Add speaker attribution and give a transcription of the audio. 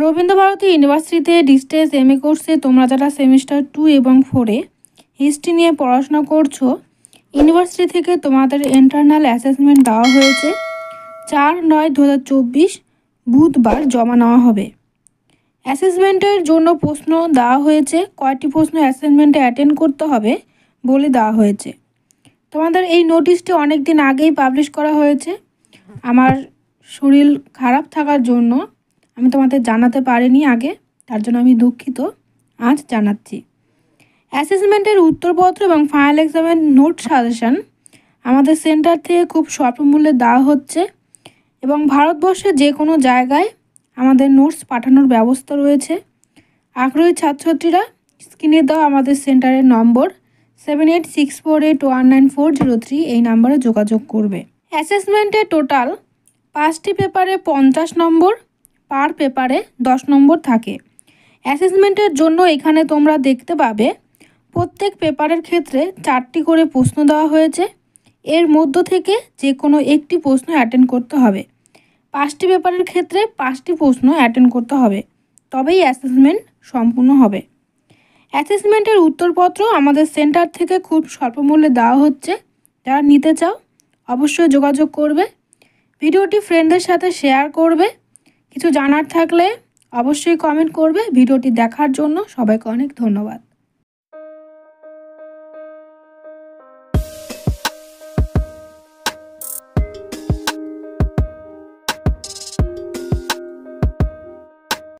Speaker 1: রবীন্দ্রভারতী ইউনিভার্সিটিতে distance MA কোর্সে তোমরা যারা সেমিস্টার 2 এবং 4-এ হিস্ট্রি নিয়ে পড়াশোনা করছো, ইউনিভার্সিটি থেকে তোমাদের ইন্টারনাল অ্যাসেসমেন্ট দেওয়া হয়েছে। 4/9/2024 বুধবার জমা নেওয়া হবে। অ্যাসেসমেন্টের জন্য প্রশ্ন দেওয়া হয়েছে। কয়টি প্রশ্ন অ্যাসাইনমেন্টে অ্যাটেন্ড করতে হবে বলে দেওয়া হয়েছে। তোমাদের এই নোটিশটি অনেক দিন আগেই পাবলিশ করা হয়েছে। আমার শরীর খারাপ থাকার জন্য আমি তোমাদের জানাতে পারিনি আগে, তার জন্য আমি দুঃখিত। আজ জানাচ্ছি। অ্যাসেসমেন্টের উত্তরপত্র এবং ফাইনাল এক্সামের নোট সাজেশন আমাদের সেন্টার থেকে খুব স্বল্প মূল্যে দেওয়া হচ্ছে এবং ভারতবর্ষের যে কোনো জায়গায় আমাদের নোটস পাঠানোর ব্যবস্থা রয়েছে। আগ্রহী ছাত্রছাত্রীরা স্ক্রিনে দেওয়া আমাদের সেন্টারের নম্বর 7864819403 এই নম্বরে যোগাযোগ করবে। অ্যাসেসমেন্টের টোটাল 5টি পেপারে 50 নম্বর, পার পেপারে 10 নম্বর থাকে। অ্যাসেসমেন্টের জন্য এখানে তোমরা দেখতে পাবে প্রত্যেক পেপারের ক্ষেত্রে 4টি করে প্রশ্ন দেওয়া হয়েছে। এর মধ্য থেকে যে কোনো একটি প্রশ্ন অ্যাটেন্ড করতে হবে। 5টি পেপারের ক্ষেত্রে 5টি প্রশ্ন অ্যাটেন্ড করতে হবে, তবেই অ্যাসেসমেন্ট সম্পূর্ণ হবে। অ্যাসেসমেন্টের উত্তরপত্র আমাদের সেন্টার থেকে খুব স্বল্প মূল্যে দেওয়া হচ্ছে। যারা নিতে চাও অবশ্যই যোগাযোগ করবে। ভিডিওটি ফ্রেন্ডদের সাথে শেয়ার করবে। কিছু জানার থাকলে অবশ্যই কমেন্ট করবে। ভিডিওটি দেখার জন্য সবাইকে অনেক ধন্যবাদ।